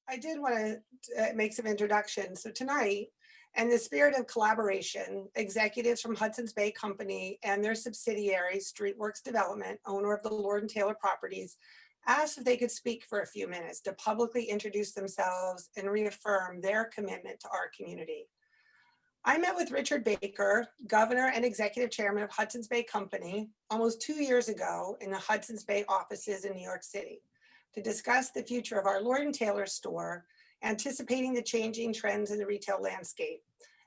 I did want to make some introductions. So tonight, in the spirit of collaboration, executives from Hudson's Bay Company and their subsidiary, Streetworks Development, owner of the Lord Taylor properties, asked if they could speak for a few minutes to publicly introduce themselves and reaffirm their commitment to our community. I met with Richard Baker, Governor and Executive Chairman of Hudson's Bay Company, almost 2 years ago in the Hudson's Bay offices in New York City to discuss the future of our Lord Taylor store, anticipating the changing trends in the retail landscape,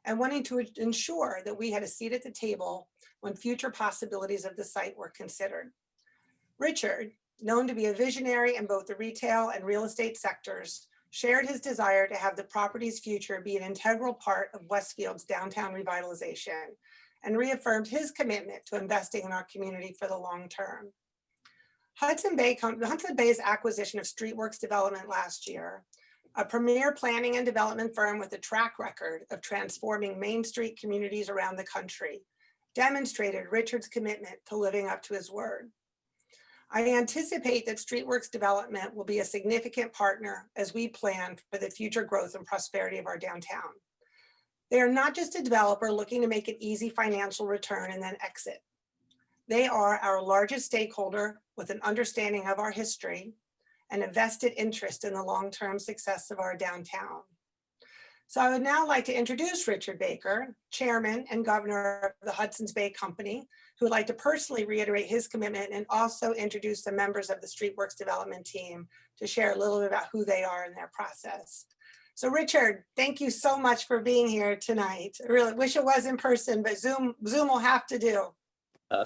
and wanting to ensure that we had a seat at the table when future possibilities of the site were considered. Richard, known to be a visionary in both the retail and real estate sectors, shared his desire to have the property's future be an integral part of Westfield's downtown revitalization and reaffirmed his commitment to investing in our community for the long term. Hudson Bay's acquisition of Streetworks Development last year, a premier planning and development firm with a track record of transforming Main Street communities around the country, demonstrated Richard's commitment to living up to his word. I anticipate that Streetworks Development will be a significant partner as we plan for the future growth and prosperity of our downtown. They are not just a developer looking to make an easy financial return and then exit. They are our largest stakeholder with an understanding of our history and a vested interest in the long-term success of our downtown. So I would now like to introduce Richard Baker, Chairman and Governor of the Hudson's Bay Company, who would like to personally reiterate his commitment and also introduce the members of the Streetworks Development team to share a little bit about who they are in their process. So Richard, thank you so much for being here tonight. I really wish it was in person, but Zoom will have to do.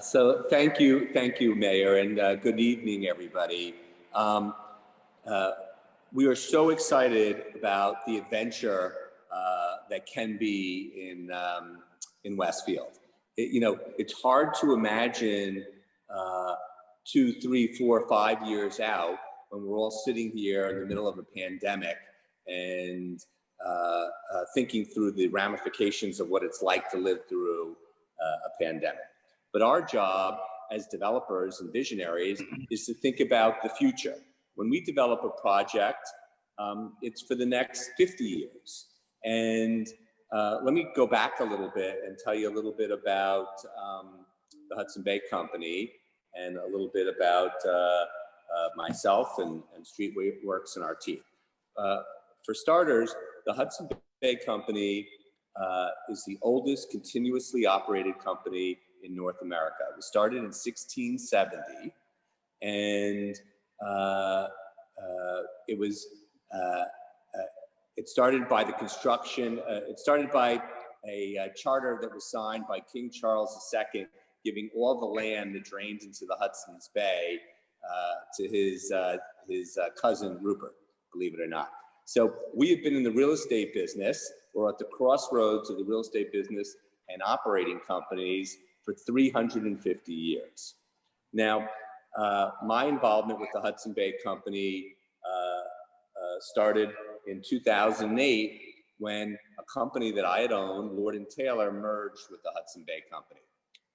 So thank you, Mayor, and good evening, everybody. We are so excited about the adventure that can be in Westfield. It's hard to imagine 2, 3, 4, 5 years out when we're all sitting here in the middle of a pandemic and thinking through the ramifications of what it's like to live through a pandemic. But our job as developers and visionaries is to think about the future. When we develop a project, it's for the next 50 years. And let me go back a little bit and tell you a little bit about the Hudson Bay Company and a little bit about myself and Streetworks and our team. For starters, the Hudson Bay Company is the oldest continuously operated company in North America. It was started in 1670, and it started by the construction. It started by a charter that was signed by King Charles II, giving all the land that drains into the Hudson's Bay to his cousin Rupert, believe it or not. So we have been in the real estate business, or at the crossroads of the real estate business and operating companies for 350 years. Now, my involvement with the Hudson Bay Company started in 2008 when a company that I had owned, Lord Taylor, merged with the Hudson Bay Company.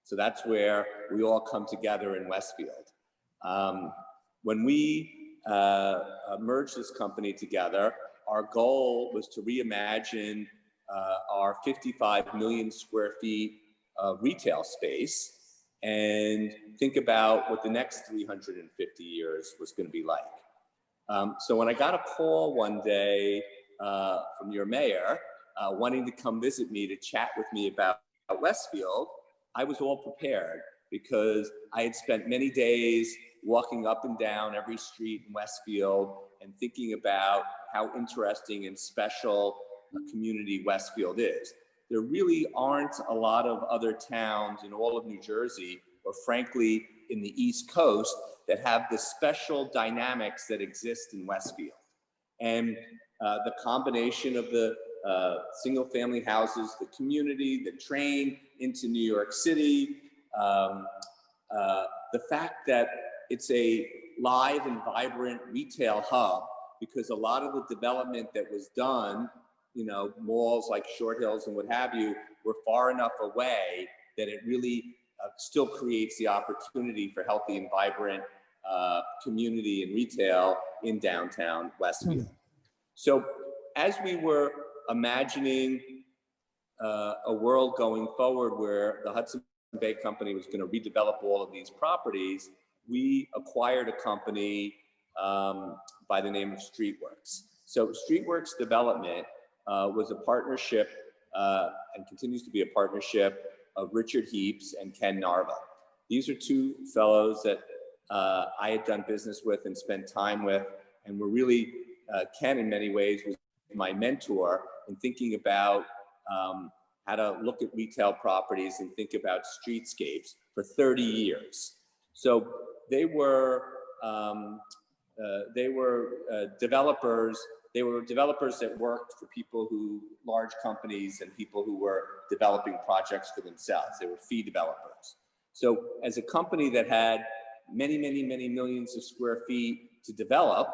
So that's where we all come together in Westfield. When we merged this company together, our goal was to reimagine our 55 million square feet of retail space and think about what the next 350 years was going to be like. So when I got a call one day from your mayor wanting to come visit me to chat with me about Westfield, I was all prepared because I had spent many days walking up and down every street in Westfield and thinking about how interesting and special a community Westfield is. There really aren't a lot of other towns in all of New Jersey, or frankly, in the East Coast, that have the special dynamics that exist in Westfield. And the combination of the single family houses, the community, the train into New York City, the fact that it's a live and vibrant retail hub, because a lot of the development that was done, malls like Short Hills and what have you, were far enough away that it really still creates the opportunity for healthy and vibrant community and retail in downtown Westfield. So as we were imagining a world going forward where the Hudson Bay Company was going to redevelop all of these properties, we acquired a company by the name of Streetworks. So Streetworks Development was a partnership and continues to be a partnership of Richard Heaps and Ken Narva. These are two fellows that I had done business with and spent time with, and were really, Ken in many ways was my mentor in thinking about how to look at retail properties and think about streetscapes for 30 years. So they were developers. They were developers that worked for people large companies and people who were developing projects for themselves. They were fee developers. So as a company that had many, many, many millions of square feet to develop,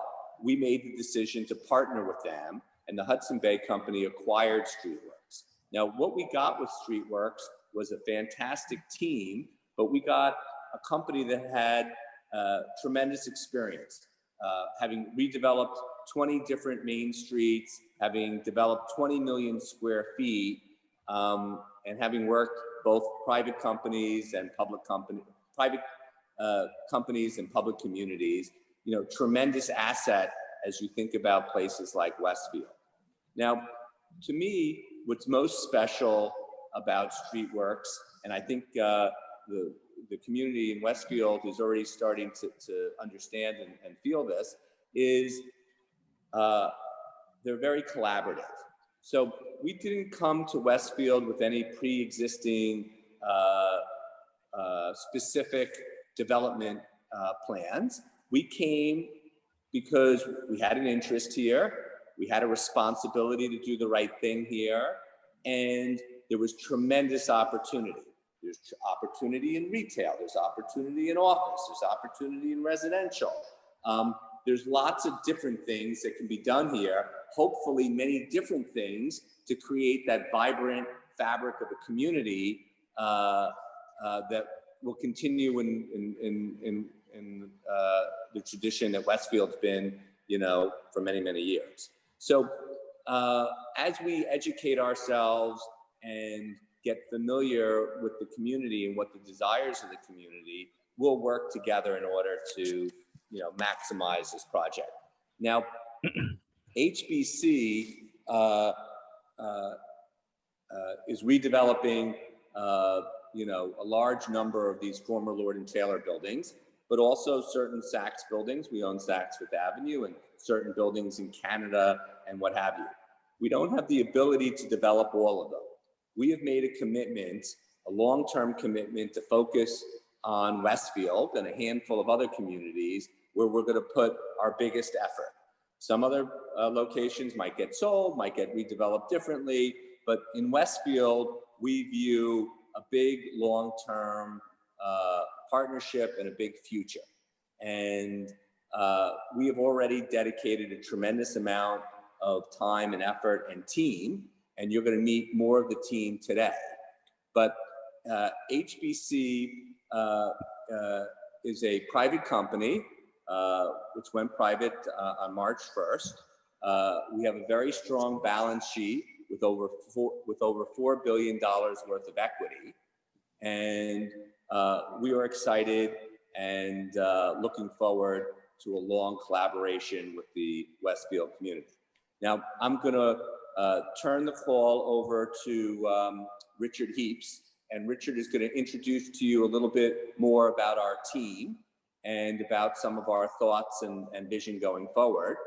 we made the decision to partner with them, and the Hudson Bay Company acquired Streetworks. Now, what we got with Streetworks was a fantastic team, but we got a company that had tremendous experience, having redeveloped 20 different main streets, having developed 20 million square feet, and having worked both private companies and public companies and public communities. You know, tremendous asset as you think about places like Westfield. Now, to me, what's most special about Streetworks, and I think the community in Westfield is already starting to understand and feel this, is they're very collaborative. So we didn't come to Westfield with any pre-existing specific development plans. We came because we had an interest here, we had a responsibility to do the right thing here, and there was tremendous opportunity. There's opportunity in retail, there's opportunity in office, there's opportunity in residential. There's lots of different things that can be done here, hopefully many different things to create that vibrant fabric of a community that will continue in the tradition that Westfield's been, you know, for many, many years. So as we educate ourselves and get familiar with the community and what the desires of the community, we'll work together in order to, you know, maximize this project. Now, HBC is redeveloping, you know, a large number of these former Lord and Taylor buildings, but also certain Saks buildings. We own Saks Fifth Avenue, and certain buildings in Canada and what have you. We don't have the ability to develop all of them. We have made a commitment, a long-term commitment, to focus on Westfield and a handful of other communities where we're going to put our biggest effort. Some other locations might get sold, might get redeveloped differently, but in Westfield, we view a big long-term partnership and a big future. And we have already dedicated a tremendous amount of time and effort and team, and you're going to meet more of the team today. But HBC is a private company which went private on March 1st. We have a very strong balance sheet with over $4 billion worth of equity, and we are excited and looking forward to a long collaboration with the Westfield community. Now, I'm going to turn the call over to Richard Heaps, and Richard is going to introduce to you a little bit more about our team and about some of our thoughts and vision going forward.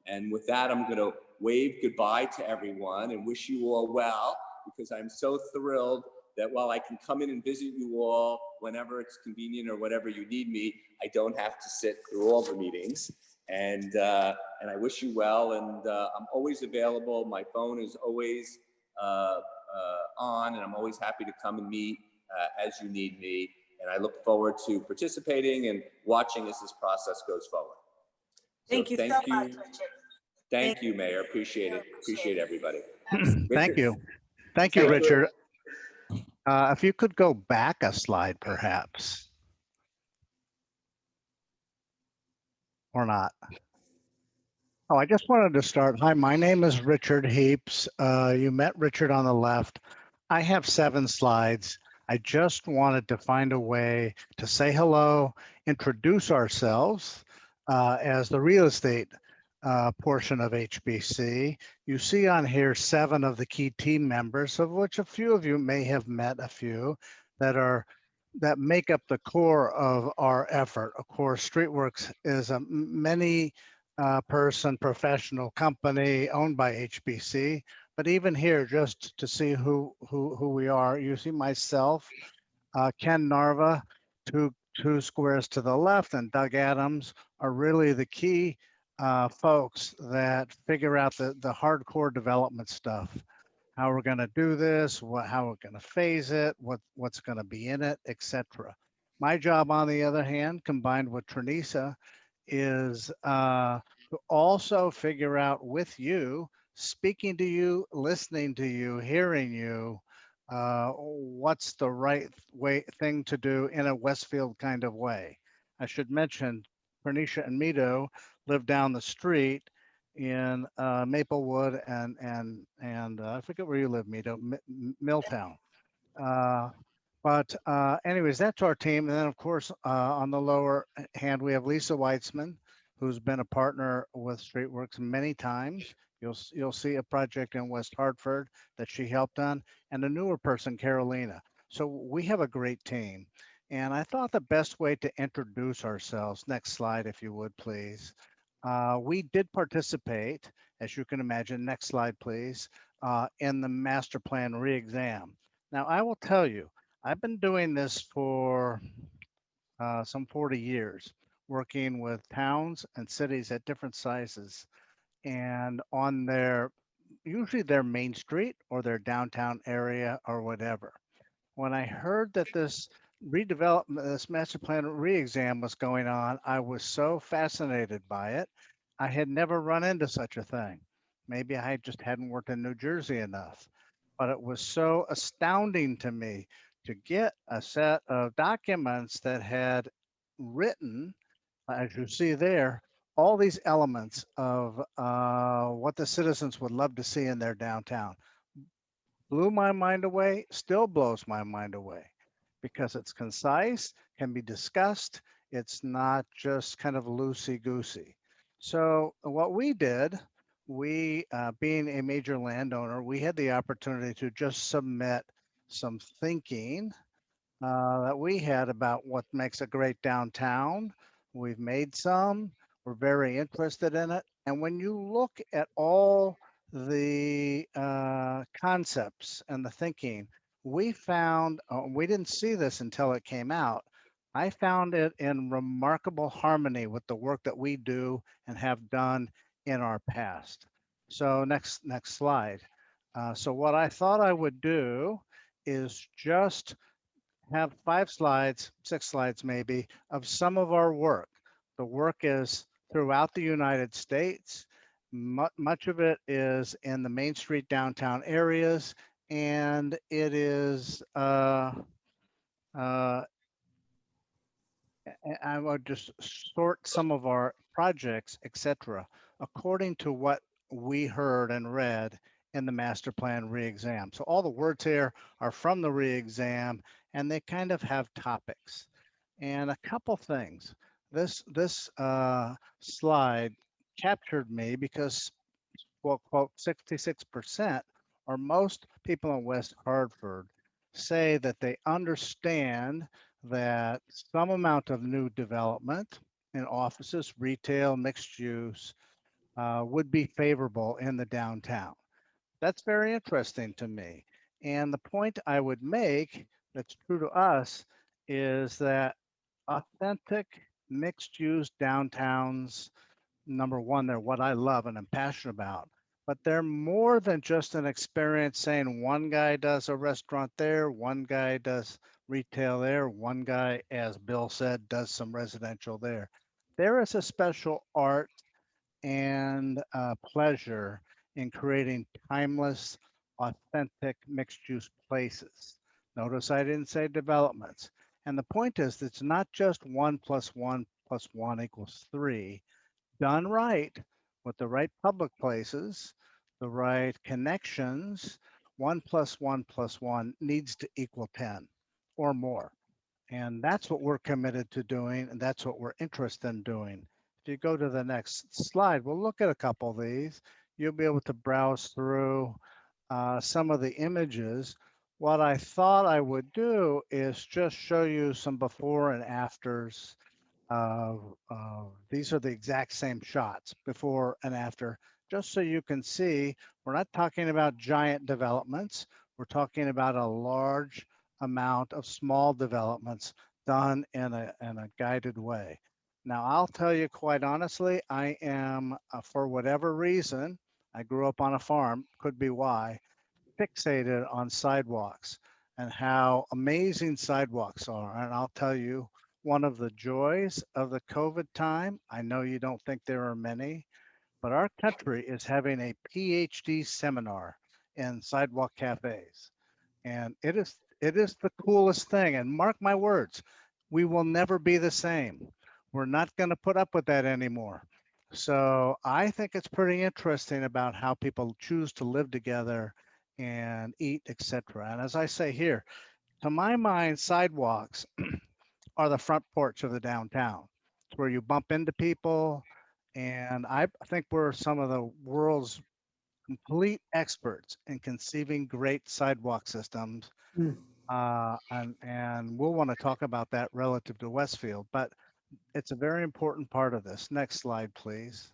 And with that, I'm going to wave goodbye to everyone and wish you all well, because I'm so thrilled that while I can come in and visit you all whenever it's convenient or whenever you need me, I don't have to sit through all the meetings. And I wish you well, and I'm always available. My phone is always on, and I'm always happy to come and meet as you need me. And I look forward to participating and watching as this process goes forward. Thank you so much, Richard. Thank you, Mayor. Appreciate it. Appreciate everybody. Thank you. Thank you, Richard. If you could go back a slide, perhaps. Or not. Oh, I just wanted to start. Hi, my name is Richard Heaps. You met Richard on the left. I have 7 slides. I just wanted to find a way to say hello, introduce ourselves as the real estate portion of HBC. You see on here 7 of the key team members, of which a few of you may have met a few that make up the core of our effort. Of course, Streetworks is a many person professional company owned by HBC. But even here, just to see who we are, you see myself, Ken Narva, two squares to the left, and Doug Adams are really the key folks that figure out the hardcore development stuff. How we're going to do this, how we're going to phase it, what's going to be in it, etc. My job, on the other hand, combined with Trinisa, is to also figure out with you, speaking to you, listening to you, hearing you, what's the right thing to do in a Westfield kind of way. I should mention, Pernisha and Mito live down the street in Maplewood and I forget where you live, Mito, Milltown. But anyways, that's our team. And then, of course, on the lower hand, we have Lisa Weitzman, who's been a partner with Streetworks many times. You'll see a project in West Hartford that she helped on, and a newer person, Carolina. So we have a great team. And I thought the best way to introduce ourselves, next slide, if you would, please. We did participate, as you can imagine, next slide, please, in the master plan re-exam. Now, I will tell you, I've been doing this for some 40 years, working with towns and cities at different sizes and on usually their main street or their downtown area or whatever. When I heard that this redevelopment, this master plan re-exam was going on, I was so fascinated by it. I had never run into such a thing. Maybe I just hadn't worked in New Jersey enough, but it was so astounding to me to get a set of documents that had written, as you see there, all these elements of what the citizens would love to see in their downtown. Blew my mind away, still blows my mind away because it's concise, can be discussed. It's not just kind of loosey-goosey. So what we did, being a major landowner, we had the opportunity to just submit some thinking that we had about what makes a great downtown. We've made some, we're very interested in it. And when you look at all the concepts and the thinking, we found, we didn't see this until it came out. I found it in remarkable harmony with the work that we do and have done in our past. So next slide. So what I thought I would do is just have 5 slides, 6 slides maybe, of some of our work. The work is throughout the United States. Much of it is in the Main Street downtown areas, and it is, I would just sort some of our projects, etc., according to what we heard and read in the master plan re-exam. So all the words here are from the re-exam, and they kind of have topics. And a couple things. This slide captured me because, well, quote, 66% or most people in West Hartford say that they understand that some amount of new development in offices, retail, mixed use would be favorable in the downtown. That's very interesting to me. And the point I would make that's true to us is that authentic mixed use downtowns, number one, they're what I love and I'm passionate about, but they're more than just an experience saying one guy does a restaurant there, one guy does retail there, one guy, as Bill said, does some residential there. There is a special art and pleasure in creating timeless, authentic mixed use places. Notice I didn't say developments. And the point is, it's not just 1 + 1 + 1 = 3. Done right, with the right public places, the right connections, 1 + 1 + 1 needs to equal 10 or more. And that's what we're committed to doing, and that's what we're interested in doing. If you go to the next slide, we'll look at a couple of these. You'll be able to browse through some of the images. What I thought I would do is just show you some before and afters. These are the exact same shots, before and after, just so you can see we're not talking about giant developments. We're talking about a large amount of small developments done in a guided way. Now, I'll tell you quite honestly, I am, for whatever reason, I grew up on a farm, could be why, fixated on sidewalks and how amazing sidewalks are. And I'll tell you, one of the joys of the COVID time, I know you don't think there are many, but our country is having a PhD seminar in sidewalk cafes. And it is the coolest thing. And mark my words, we will never be the same. We're not going to put up with that anymore. So I think it's pretty interesting about how people choose to live together and eat, etc. And as I say here, to my mind, sidewalks are the front porch of the downtown. It's where you bump into people. And I think we're some of the world's complete experts in conceiving great sidewalk systems. Mm. And we'll want to talk about that relative to Westfield, but it's a very important part of this. Next slide, please.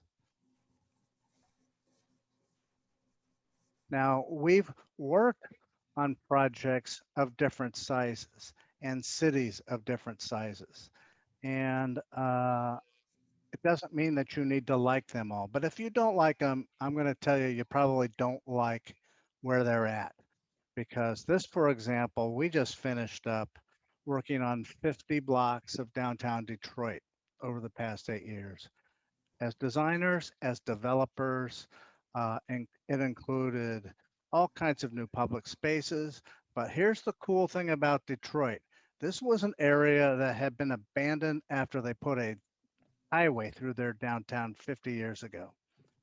Now, we've worked on projects of different sizes and cities of different sizes. And it doesn't mean that you need to like them all. But if you don't like them, I'm going to tell you, you probably don't like where they're at. Because this, for example, we just finished up working on 50 blocks of downtown Detroit over the past 8 years. As designers, as developers, and it included all kinds of new public spaces. But here's the cool thing about Detroit. This was an area that had been abandoned after they put a highway through their downtown 50 years ago.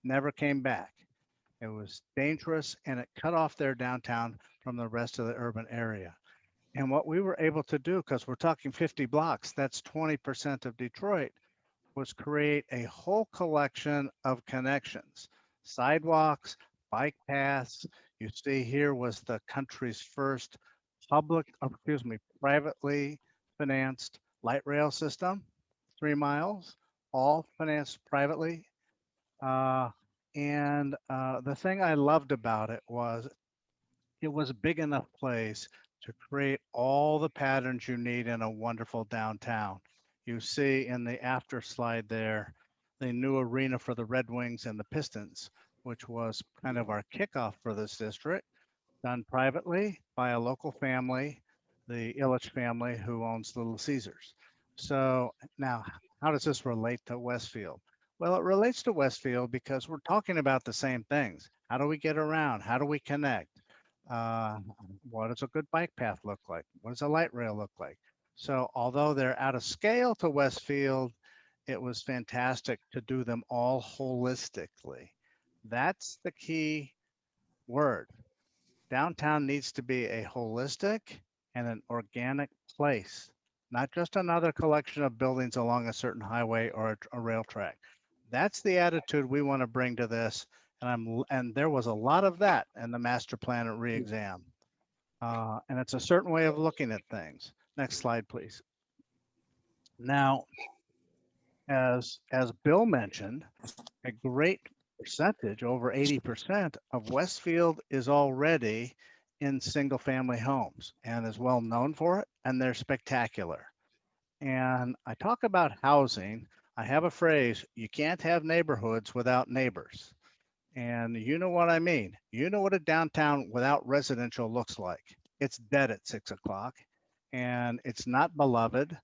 Never came back. It was dangerous and it cut off their downtown from the rest of the urban area. And what we were able to do, because we're talking 50 blocks, that's 20% of Detroit, was create a whole collection of connections, sidewalks, bike paths. You see here was the country's first privately financed light rail system, 3 miles, all financed privately. And the thing I loved about it was a big enough place to create all the patterns you need in a wonderful downtown. You see in the after slide there, the new arena for the Red Wings and the Pistons, which was kind of our kickoff for this district, done privately by a local family, the Illich family who owns Little Caesars. So now, how does this relate to Westfield? Well, it relates to Westfield because we're talking about the same things. How do we get around? How do we connect? Uh, what does a good bike path look like? What does a light rail look like? So although they're out of scale to Westfield, it was fantastic to do them all holistically. That's the key word. Downtown needs to be a holistic and an organic place, not just another collection of buildings along a certain highway or a rail track. That's the attitude we want to bring to this. And there was a lot of that in the master plan at re-exam. And it's a certain way of looking at things. Next slide, please. Now, as Bill mentioned, a great percentage, over 80% of Westfield is already in single family homes and is well known for it, and they're spectacular. And I talk about housing. I have a phrase, you can't have neighborhoods without neighbors. And you know what I mean. You know what a downtown without residential looks like. It's dead at 6 o'clock and it's not beloved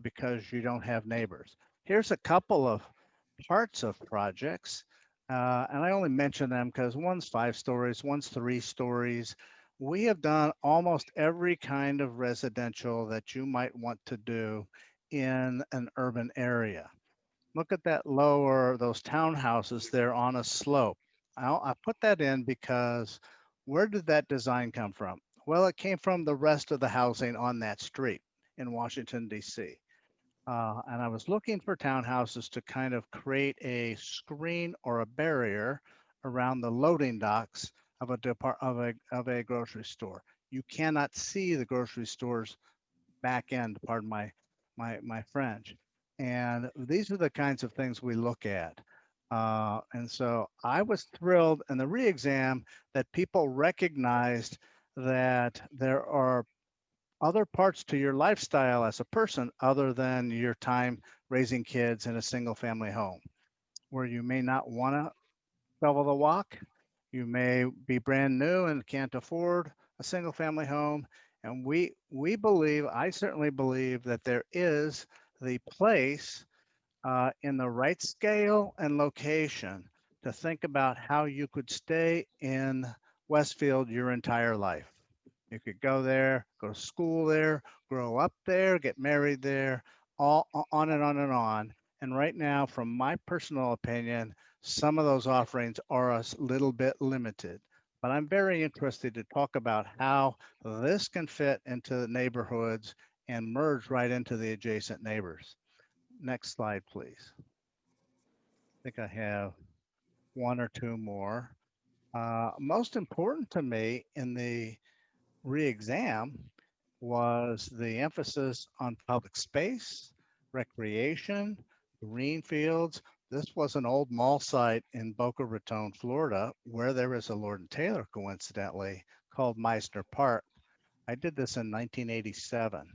because you don't have neighbors. Here's a couple of parts of projects. And I only mention them because one's 5 stories, one's 3 stories. We have done almost every kind of residential that you might want to do in an urban area. Look at that lower, those townhouses there on a slope. I put that in because where did that design come from? Well, it came from the rest of the housing on that street in Washington, D.C. And I was looking for townhouses to kind of create a screen or a barrier around the loading docks of a grocery store. You cannot see the grocery store's back end, pardon my French. And these are the kinds of things we look at. And so I was thrilled in the re-exam that people recognized that there are other parts to your lifestyle as a person other than your time raising kids in a single family home, where you may not want to shovel the walk. You may be brand new and can't afford a single family home. And we believe, I certainly believe that there is the place in the right scale and location to think about how you could stay in Westfield your entire life. You could go there, go to school there, grow up there, get married there, all on and on and on. And right now, from my personal opinion, some of those offerings are a little bit limited. But I'm very interested to talk about how this can fit into the neighborhoods and merge right into the adjacent neighbors. Next slide, please. I think I have one or two more. Most important to me in the re-exam was the emphasis on public space, recreation, green fields. This was an old mall site in Boca Raton, Florida, where there is a Lord Taylor, coincidentally, called Meisner Park. I did this in 1987.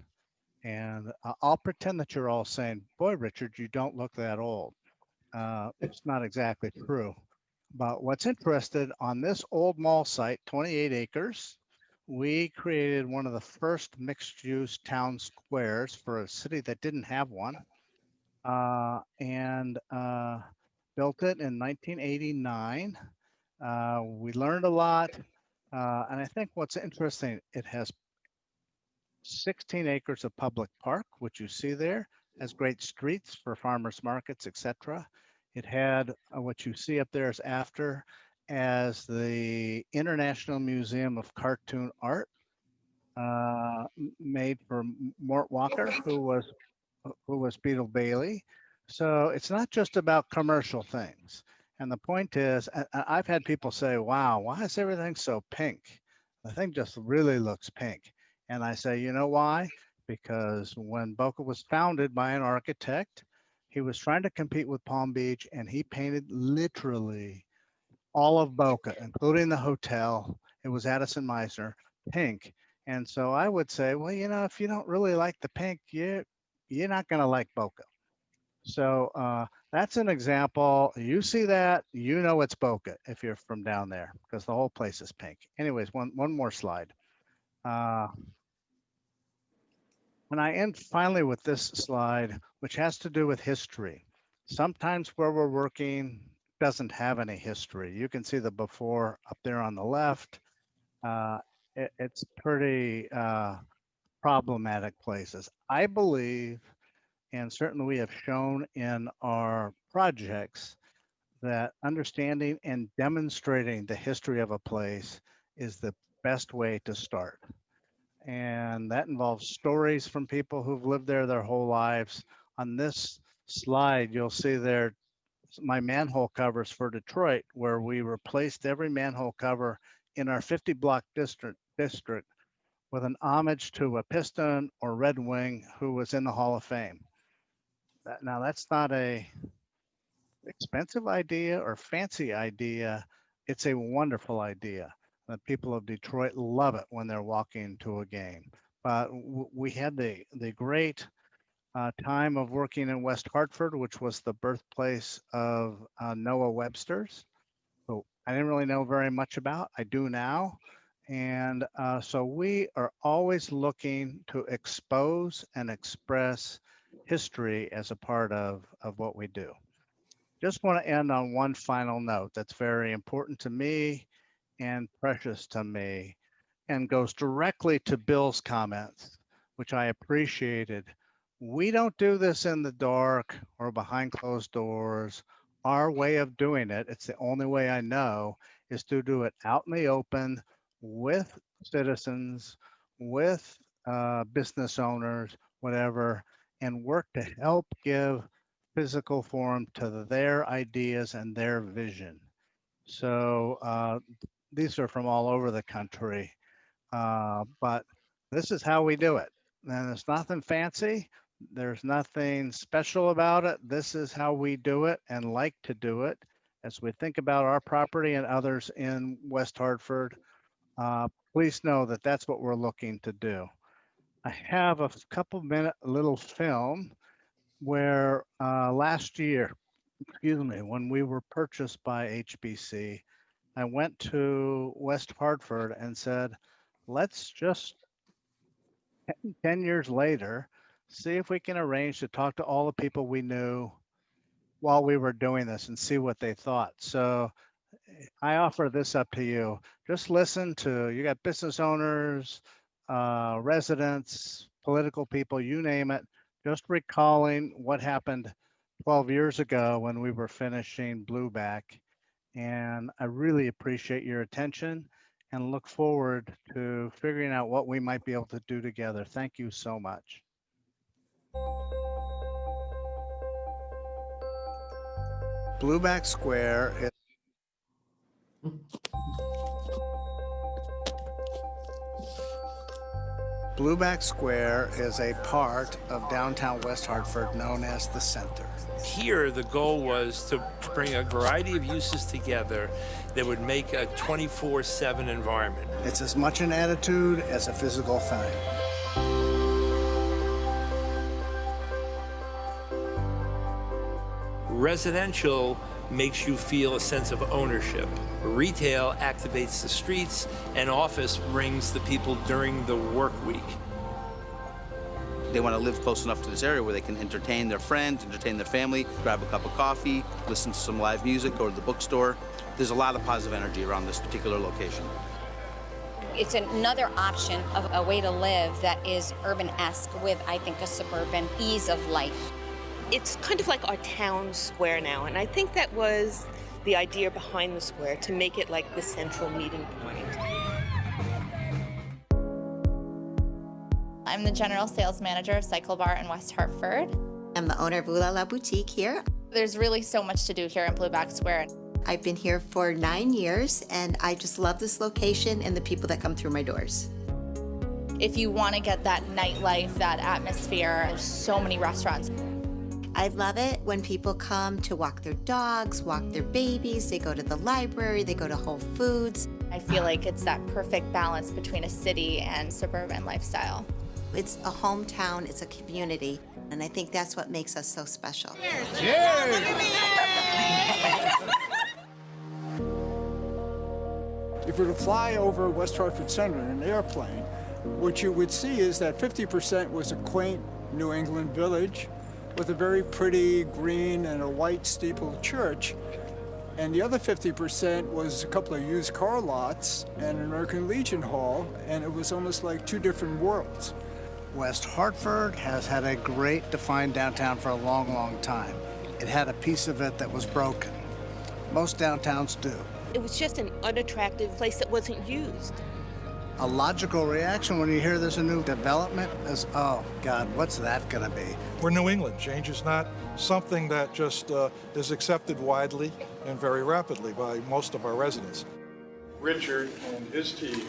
And I'll pretend that you're all saying, boy, Richard, you don't look that old. It's not exactly true. But what's interested on this old mall site, 28 acres, we created one of the first mixed use town squares for a city that didn't have one, and built it in 1989. We learned a lot. And I think what's interesting, it has 16 acres of public park, which you see there, has great streets for farmers markets, etc. It had what you see up there is after as the International Museum of Cartoon Art, made for Mort Walker, who was Beetle Bailey. So it's not just about commercial things. And the point is, I've had people say, wow, why is everything so pink? The thing just really looks pink. And I say, you know why? Because when Boca was founded by an architect, he was trying to compete with Palm Beach and he painted literally all of Boca, including the hotel. It was Addison Meisner, pink. And so I would say, well, you know, if you don't really like the pink, you're not going to like Boca. So that's an example. You see that, you know it's Boca if you're from down there because the whole place is pink. Anyways, one more slide. Uh, and I end finally with this slide, which has to do with history. Sometimes where we're working doesn't have any history. You can see the before up there on the left. It's pretty problematic places. I believe, and certainly we have shown in our projects, that understanding and demonstrating the history of a place is the best way to start. And that involves stories from people who've lived there their whole lives. On this slide, you'll see there my manhole covers for Detroit, where we replaced every manhole cover in our 50 block district with an homage to a Piston or Red Wing who was in the Hall of Fame. Now that's not a expensive idea or fancy idea. It's a wonderful idea. The people of Detroit love it when they're walking to a game. But we had the great time of working in West Hartford, which was the birthplace of Noah Webster's. So I didn't really know very much about. I do now. And so we are always looking to expose and express history as a part of what we do. Just want to end on one final note that's very important to me and precious to me and goes directly to Bill's comments, which I appreciated. We don't do this in the dark or behind closed doors. Our way of doing it, it's the only way I know, is to do it out in the open with citizens, with business owners, whatever, and work to help give physical form to their ideas and their vision. So these are from all over the country, but this is how we do it. And it's nothing fancy. There's nothing special about it. This is how we do it and like to do it. As we think about our property and others in West Hartford, please know that that's what we're looking to do. I have a couple minute little film where last year, excuse me, when we were purchased by HBC, I went to West Hartford and said, let's just 10 years later, see if we can arrange to talk to all the people we knew while we were doing this and see what they thought. So I offer this up to you. Just listen to, you got business owners, residents, political people, you name it, just recalling what happened 12 years ago when we were finishing Blueback. And I really appreciate your attention and look forward to figuring out what we might be able to do together. Thank you so much. Blueback Square is Blueback Square is a part of downtown West Hartford known as the Center. Here, the goal was to bring a variety of uses together that would make a 24/7 environment. It's as much an attitude as a physical thing. Residential makes you feel a sense of ownership. Retail activates the streets, and office brings the people during the work week. They want to live close enough to this area where they can entertain their friends, entertain their family, grab a cup of coffee, listen to some live music, go to the bookstore. There's a lot of positive energy around this particular location. It's another option of a way to live that is urban-esque with, I think, a suburban ease of life. It's kind of like our town square now, and I think that was the idea behind the square, to make it like the central meeting point. I'm the general sales manager of Cycle Bar in West Hartford. I'm the owner of Ooh La La Boutique here. There's really so much to do here in Blueback Square. I've been here for 9 years, and I just love this location and the people that come through my doors. If you want to get that nightlife, that atmosphere, there's so many restaurants. I love it when people come to walk their dogs, walk their babies, they go to the library, they go to Whole Foods. I feel like it's that perfect balance between a city and suburban lifestyle. It's a hometown, it's a community, and I think that's what makes us so special. Cheers! If we were to fly over West Hartford Center in an airplane, what you would see is that 50% was a quaint New England village with a very pretty green and a white steepled church. And the other 50% was a couple of used car lots and an American Legion Hall, and it was almost like two different worlds. West Hartford has had a great defined downtown for a long, long time. It had a piece of it that was broken. Most downtowns do. It was just an unattractive place that wasn't used. A logical reaction when you hear there's a new development is, oh God, what's that gonna be? We're New England. Change is not something that just is accepted widely and very rapidly by most of our residents. Richard and his team,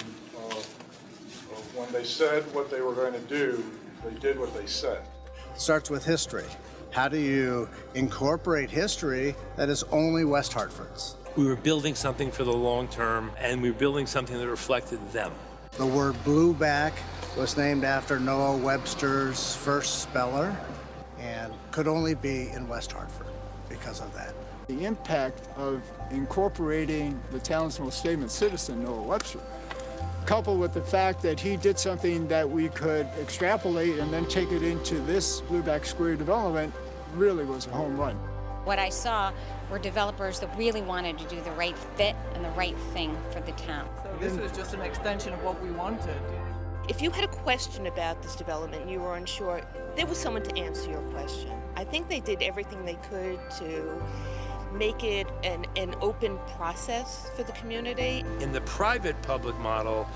when they said what they were going to do, they did what they said. It starts with history. How do you incorporate history that is only West Hartford's? We were building something for the long term, and we were building something that reflected them. The word Blueback was named after Noah Webster's first speller and could only be in West Hartford because of that. The impact of incorporating the town's most famous citizen, Noah Webster, coupled with the fact that he did something that we could extrapolate and then take it into this Blueback Square development, really was a home run. What I saw were developers that really wanted to do the right fit and the right thing for the town. So this was just an extension of what we wanted. If you had a question about this development, you were unsure, there was someone to answer your question. I think they did everything they could to make it an open process for the community. In the private-public model,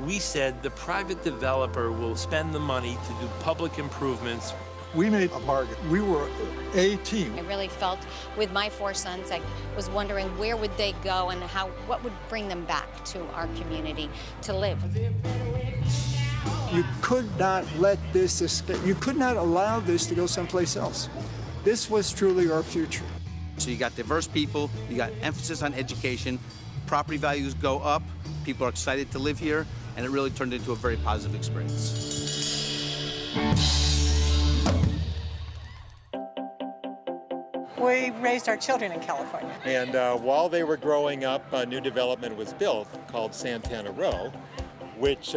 we said the private developer will spend the money to do public improvements. We made a bargain. We were a team. I really felt with my 4 sons, I was wondering where would they go and what would bring them back to our community to live. You could not let this escape. You could not allow this to go someplace else. This was truly our future. So you got diverse people, you got emphasis on education, property values go up, people are excited to live here, and it really turned into a very positive experience. We raised our children in California. And while they were growing up, a new development was built called Santana Row, which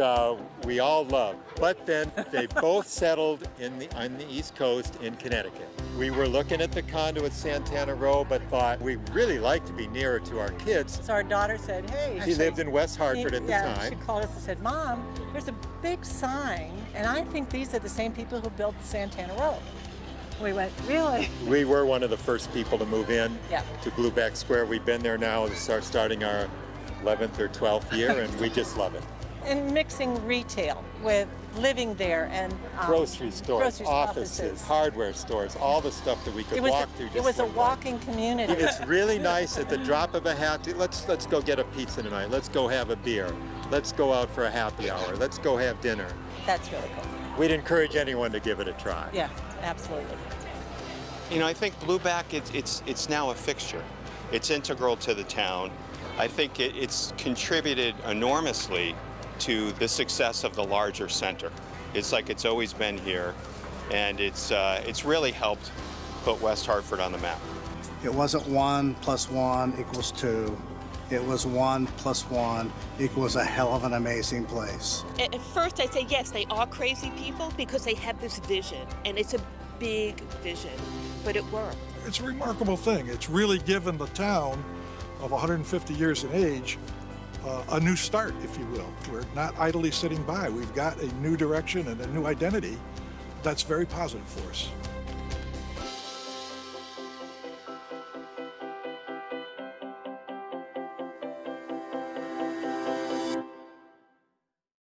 we all love. But then they both settled on the East Coast in Connecticut. We were looking at the condo at Santana Row, but thought we'd really like to be nearer to our kids. So our daughter said, hey. She lived in West Hartford at the time. She called us and said, Mom, there's a big sign, and I think these are the same people who built Santana Row. We went, really? We were one of the first people to move in to Blueback Square. We've been there now, starting our 11th or 12th year, and we just love it. And mixing retail with living there and grocery stores, offices, hardware stores, all the stuff that we could walk through. It was a walking community. It's really nice at the drop of a hat. Let's go get a pizza tonight. Let's go have a beer. Let's go out for a happy hour. Let's go have dinner. That's really cool. We'd encourage anyone to give it a try. Yeah, absolutely. You know, I think Blueback, it's now a fixture. It's integral to the town. I think it's contributed enormously to the success of the larger center. It's like it's always been here, and it's really helped put West Hartford on the map. It wasn't 1 + 1 = 2. It was 1 + 1 = a hell of an amazing place. At first I say, yes, they are crazy people because they have this vision, and it's a big vision, but it worked. It's a remarkable thing. It's really given the town of 150 years in age a new start, if you will. We're not idly sitting by. We've got a new direction and a new identity that's very positive for us.